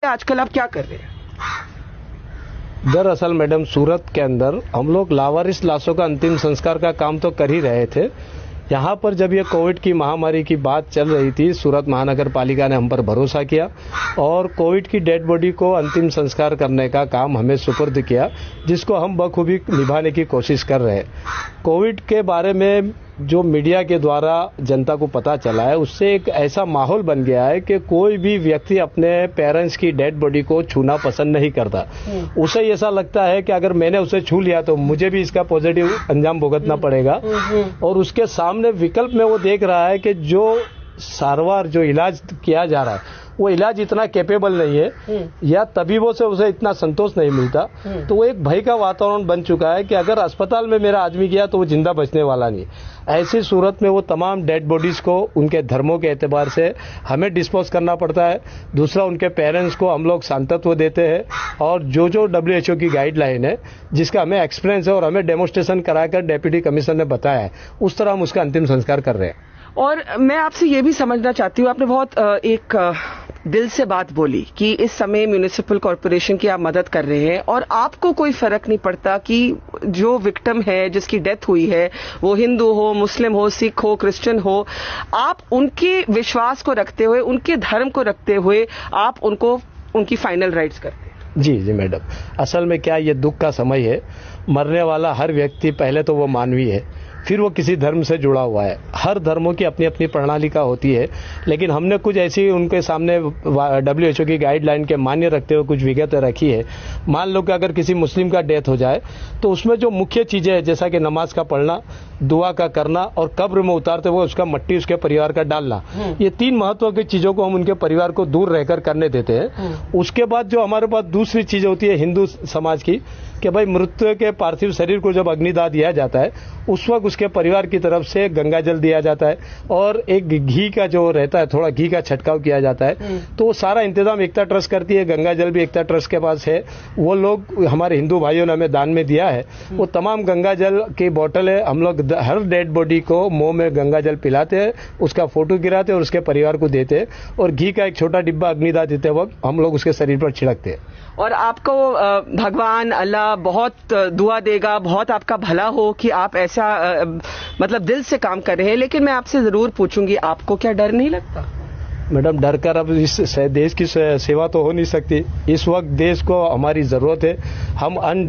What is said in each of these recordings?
आजकल आप क्या कर रहे हैं? दरअसल मैडम, सूरत के अंदर हम लोग लावारिस लाशों का अंतिम संस्कार का काम तो कर ही रहे थे। यहाँ पर जब ये कोविड की महामारी की बात चल रही थी, सूरत महानगर पालिका ने हम पर भरोसा किया और कोविड की डेड बॉडी को अंतिम संस्कार करने का काम हमें सुपुर्द किया, जिसको हम बखूबी निभाने की कोशिश कर रहे हैं। कोविड के बारे में जो मीडिया के द्वारा जनता को पता चला है, उससे एक ऐसा माहौल बन गया है कि कोई भी व्यक्ति अपने पेरेंट्स की डेड बॉडी को छूना पसंद नहीं करता। उसे ऐसा लगता है कि अगर मैंने उसे छू लिया तो मुझे भी इसका पॉजिटिव अंजाम भुगतना पड़ेगा, और उसके सामने विकल्प में वो देख रहा है कि जो सारवार, जो इलाज किया जा रहा है, वो इलाज इतना कैपेबल नहीं है या तबीबों से उसे इतना संतोष नहीं मिलता। तो वो एक भय का वातावरण बन चुका है कि अगर अस्पताल में मेरा आदमी गया तो वो जिंदा बचने वाला नहीं। ऐसी सूरत में वो तमाम डेड बॉडीज को उनके धर्मों के एतबार से हमें डिस्पोज करना पड़ता है। दूसरा, उनके पेरेंट्स को हम लोग सांत्वना देते हैं, और जो WHO की गाइडलाइन है, जिसका हमें एक्सपीरियंस है और हमें डेमोन्स्ट्रेशन कराकर डेप्यूटी कमिश्नर ने बताया है, उस तरह हम उसका अंतिम संस्कार कर रहे हैं। और मैं आपसे ये भी समझना चाहती हूँ, आपने बहुत एक दिल से बात बोली कि इस समय म्युनिसिपल कॉर्पोरेशन की आप मदद कर रहे हैं और आपको कोई फर्क नहीं पड़ता कि जो विक्टिम है, जिसकी डेथ हुई है, वो हिंदू हो, मुस्लिम हो, सिख हो, क्रिश्चियन हो, आप उनके विश्वास को रखते हुए, उनके धर्म को रखते हुए आप उनको उनकी फाइनल राइट्स करते हैं। जी मैडम, असल में क्या, ये दुख का समय है। मरने वाला हर व्यक्ति पहले तो वो मानवीय है, फिर वो किसी धर्म से जुड़ा हुआ है। हर धर्मों की अपनी अपनी प्रणालिका होती है, लेकिन हमने कुछ ऐसी उनके सामने WHO की गाइडलाइन के मान्य रखते हुए कुछ विगतें रखी है। मान लो कि अगर किसी मुस्लिम का डेथ हो जाए तो उसमें जो मुख्य चीजें हैं, जैसा कि नमाज का पढ़ना, दुआ का करना और कब्र में उतारते हुए उसका मट्टी उसके परिवार का डालना, ये 3 महत्व की चीजों को हम उनके परिवार को दूर रहकर करने देते हैं। उसके बाद जो हमारे पास दूसरी चीज होती है हिंदू समाज की, कि भाई मृत्यु के पार्थिव शरीर को जब अग्निदाह दिया जाता है, उस वक्त उसके परिवार की तरफ से गंगा जल दिया जाता है और एक घी का जो रहता है, थोड़ा घी का छटकाव किया जाता है। तो वो सारा इंतजाम एकता ट्रस्ट करती है। गंगा जल भी एकता ट्रस्ट के पास है, वो लोग हमारे हिंदू भाइयों ने हमें दान में दिया है। वो तमाम गंगा जल की बोतल है, हम लोग हर डेड बॉडी को मुंह में गंगा जल पिलाते हैं, उसका फोटो गिराते हैं और उसके परिवार को देते हैं, और घी का एक छोटा डिब्बा अग्निदाह देते वक्त हम लोग उसके शरीर पर छिड़कते हैं। और आपको भगवान अल्लाह बहुत दुआ देगा, बहुत आपका भला हो कि आप ऐसा मतलब दिल से काम कर रहे हैं। लेकिन मैं आपसे जरूर पूछूंगी, आपको क्या डर नहीं लगता? मैडम, डर कर अब इस देश की सेवा तो हो नहीं सकती। इस वक्त देश को हमारी जरूरत है। हम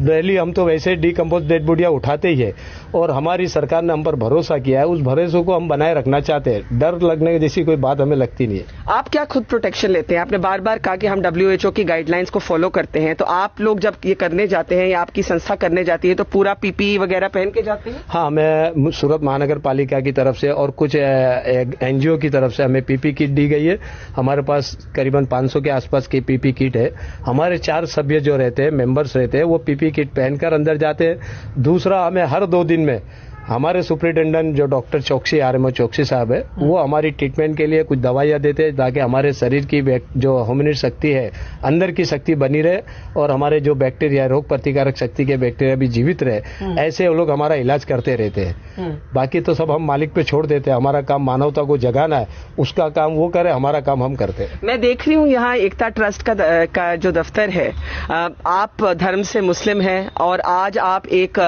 डेली हम तो वैसे डिकम्पोज डेड बॉडियां उठाते ही है, और हमारी सरकार ने हम पर भरोसा किया है, उस भरोसे को हम बनाए रखना चाहते हैं। डर लगने जैसी कोई बात हमें लगती नहीं है। आप क्या खुद प्रोटेक्शन लेते हैं? आपने बार बार कहा कि हम WHO की गाइडलाइंस को फॉलो करते हैं, तो आप लोग जब ये करने जाते हैं या आपकी संस्था करने जाती है तो पूरा PPE वगैरह पहन के जाते हैं? हाँ, मैं सूरत महानगर पालिका की तरफ से और कुछ NGO की तरफ से हमें PP किट दी गई है। हमारे पास करीबन 500 के आसपास की PP किट है। हमारे 4 सभ्य जो रहते हैं, मेंबर्स रहते हैं, वो PP किट पहनकर अंदर जाते हैं। दूसरा, हमें हर 2 दिन में हमारे सुपरिटेंडेंट जो डॉक्टर चौकसी, RMO चौकसी साहब है, वो हमारी ट्रीटमेंट के लिए कुछ दवाइयां देते हैं, ताकि हमारे शरीर की जो ह्यूमन शक्ति है, अंदर की शक्ति बनी रहे और हमारे जो बैक्टीरिया, रोग प्रतिकारक शक्ति के बैक्टीरिया भी जीवित रहे। ऐसे वो लोग हमारा इलाज करते रहते हैं। बाकी तो सब हम मालिक पे छोड़ देते हैं। हमारा काम मानवता को जगाना है, उसका काम वो करे, हमारा काम हम करते हैं। मैं देख रही हूँ यहाँ एकता ट्रस्ट का जो दफ्तर है, आप धर्म से मुस्लिम हैं और आज आप एक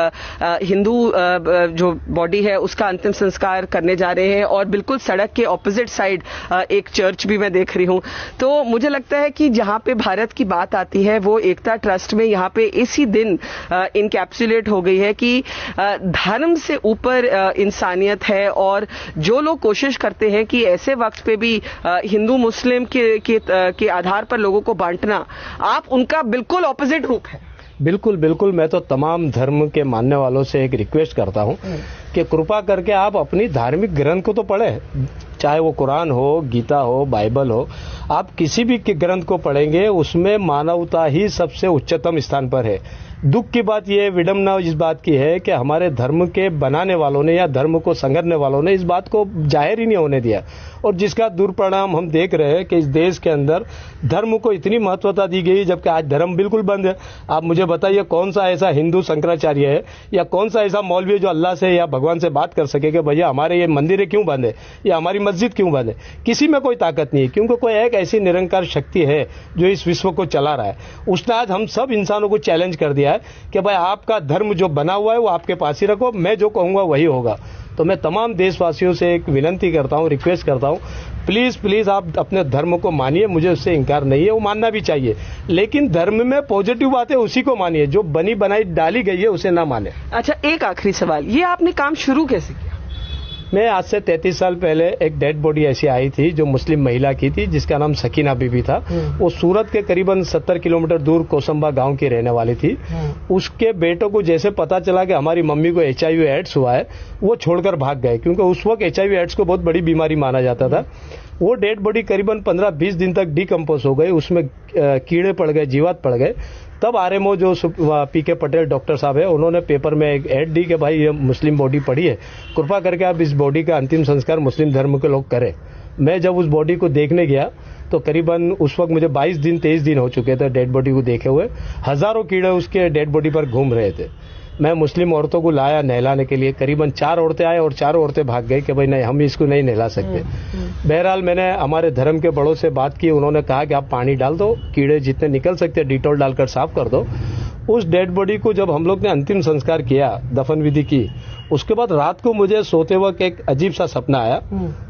हिंदू जो बॉडी है उसका अंतिम संस्कार करने जा रहे हैं, और बिल्कुल सड़क के ऑपोजिट साइड एक चर्च भी मैं देख रही हूं। तो मुझे लगता है कि जहां पे भारत की बात आती है, वो एकता ट्रस्ट में यहाँ पे इसी दिन इनकैप्सुलेट हो गई है कि धर्म से ऊपर इंसानियत है, और जो लोग कोशिश करते हैं कि ऐसे वक्त पे भी हिंदू मुस्लिम के आधार पर लोगों को बांटना, आप उनका बिल्कुल ऑपोजिट रूप है। बिल्कुल बिल्कुल, मैं तो तमाम धर्म के मानने वालों से एक रिक्वेस्ट करता हूं कि कृपा करके आप अपनी धार्मिक ग्रंथ को तो पढ़ें, चाहे वो कुरान हो, गीता हो, बाइबल हो। आप किसी भी ग्रंथ को पढ़ेंगे, उसमें मानवता ही सबसे उच्चतम स्थान पर है। दुख की बात यह है, विडम्बना इस बात की है कि हमारे धर्म के बनाने वालों ने या धर्म को संगरने वालों ने इस बात को जाहिर ही नहीं होने दिया, और जिसका दुष्परिणाम हम देख रहे हैं कि इस देश के अंदर धर्म को इतनी महत्वता दी गई, जबकि आज धर्म बिल्कुल बंद है। आप मुझे बताइए कौन सा ऐसा हिंदू शंकराचार्य है या कौन सा ऐसा मौलवी है जो अल्लाह से या भगवान से बात कर सके कि भैया हमारे ये मंदिर क्यों बंद है या हमारी मस्जिद क्यों बंद है? किसी में कोई ताकत नहीं है, क्योंकि कोई एक ऐसी निरंकार शक्ति है जो इस विश्व को चला रहा है। उसने आज हम सब इंसानों को चैलेंज कर दिया है कि भाई आपका धर्म जो बना हुआ है वो आपके पास ही रखो, मैं जो कहूंगा वही होगा। तो मैं तमाम देशवासियों से एक विनती करता हूं, रिक्वेस्ट करता हूं, प्लीज प्लीज आप अपने धर्म को मानिए, मुझे उससे इनकार नहीं है, वो मानना भी चाहिए, लेकिन धर्म में पॉजिटिव बातें उसी को मानिए, जो बनी बनाई डाली गई है उसे ना माने। अच्छा, एक आखिरी सवाल, ये आपने काम शुरू कैसे किया? मैं आज से 33 साल पहले एक डेड बॉडी ऐसी आई थी जो मुस्लिम महिला की थी, जिसका नाम सकीना बीबी था। वो सूरत के करीबन 70 किलोमीटर दूर कोसंबा गांव की रहने वाली थी। उसके बेटों को जैसे पता चला कि हमारी मम्मी को HIV एड्स हुआ है, वो छोड़कर भाग गए, क्योंकि उस वक्त HIV एड्स को बहुत बड़ी बीमारी माना जाता था। वो डेड बॉडी करीबन 15-20 दिन तक डिकम्पोज हो गई, उसमें कीड़े पड़ गए, जीवात पड़ गए। तब RMO जो PK पटेल डॉक्टर साहब है, उन्होंने पेपर में एक ऐड दी कि भाई ये मुस्लिम बॉडी पड़ी है, कृपा करके आप इस बॉडी का अंतिम संस्कार मुस्लिम धर्म के लोग करें। मैं जब उस बॉडी को देखने गया तो करीबन उस वक्त मुझे 22-23 दिन हो चुके थे डेड बॉडी को देखे हुए। हजारों कीड़े उसके डेड बॉडी पर घूम रहे थे। मैं मुस्लिम औरतों को लाया नहलाने के लिए, करीबन 4 औरतें आए और 4 औरतें भाग गई कि भाई नहीं, हम इसको नहीं नहला सकते। बहरहाल मैंने हमारे धर्म के बड़ों से बात की, उन्होंने कहा कि आप पानी डाल दो, कीड़े जितने निकल सकते डिटॉल डालकर साफ कर दो। उस डेड बॉडी को जब हम लोग ने अंतिम संस्कार किया, दफन विधि की, उसके बाद रात को मुझे सोते वक्त एक अजीब सा सपना आया।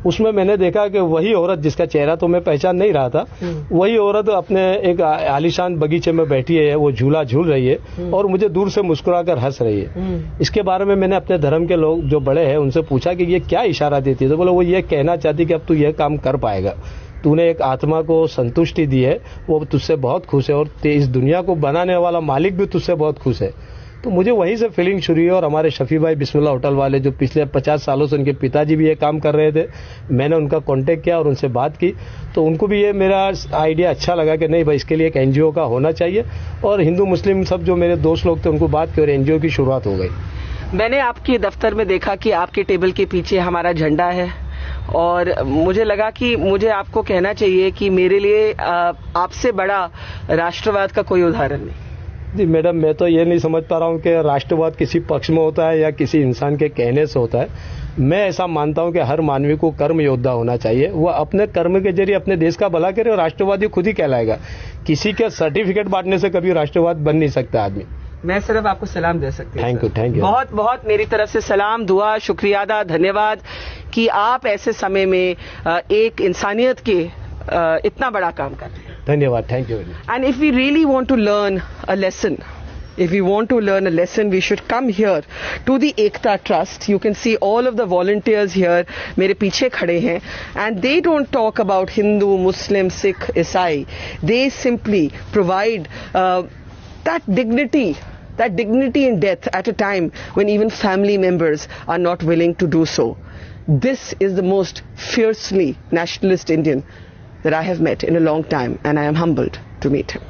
उसमें मैंने देखा कि वही औरत जिसका चेहरा तो मैं पहचान नहीं रहा था, वही औरत अपने एक आलीशान बगीचे में बैठी है, वो झूला झूल रही है और मुझे दूर से मुस्कुराकर हंस रही है। इसके बारे में मैंने अपने धर्म के लोग जो बड़े हैं उनसे पूछा कि ये क्या इशारा देती है, तो बोले वो ये कहना चाहती कि अब तू ये काम कर पाएगा, तूने एक आत्मा को संतुष्टि दी है, वो तुझसे बहुत खुश है और इस दुनिया को बनाने वाला मालिक भी तुझसे बहुत खुश है। तो मुझे वहीं से फीलिंग शुरू हुई। और हमारे शफी भाई बिस्मिल्लाह होटल वाले जो पिछले 50 सालों से उनके पिताजी भी ये काम कर रहे थे, मैंने उनका कांटेक्ट किया और उनसे बात की, तो उनको भी ये मेरा आइडिया अच्छा लगा कि नहीं भाई इसके लिए एक NGO का होना चाहिए। और हिंदू मुस्लिम सब जो मेरे दोस्त लोग थे उनको बात की और NGO की शुरुआत हो गई। मैंने आपके दफ्तर में देखा कि आपके टेबल के पीछे हमारा झंडा है और मुझे लगा कि मुझे आपको कहना चाहिए कि मेरे लिए आपसे बड़ा राष्ट्रवाद का कोई उदाहरण नहीं। जी मैडम, मैं तो ये नहीं समझ पा रहा हूँ कि राष्ट्रवाद किसी पक्ष में होता है या किसी इंसान के कहने से होता है। मैं ऐसा मानता हूँ कि हर मानवी को कर्म योद्धा होना चाहिए, वह अपने कर्म के जरिए अपने देश का भला करे और राष्ट्रवादी खुद ही कहलाएगा। किसी के सर्टिफिकेट बांटने से कभी राष्ट्रवाद बन नहीं सकता आदमी। मैं सिर्फ आपको सलाम दे सकती हूँ। Thank you. बहुत बहुत मेरी तरफ से सलाम, दुआ, शुक्रिया अदा, धन्यवाद कि आप ऐसे समय में एक इंसानियत के इतना बड़ा काम कर रहे हैं। धन्यवाद, thank you. And if we really want to learn a lesson, we should come here to the Ekta Trust. You can see all of the volunteers here. मेरे पीछे खड़े हैं, and they don't talk about Hindu, Muslim, Sikh, Isai. They simply provide that dignity in death at a time when even family members are not willing to do so. This is the most fiercely nationalist Indian that I have met in a long time, and I am humbled to meet him.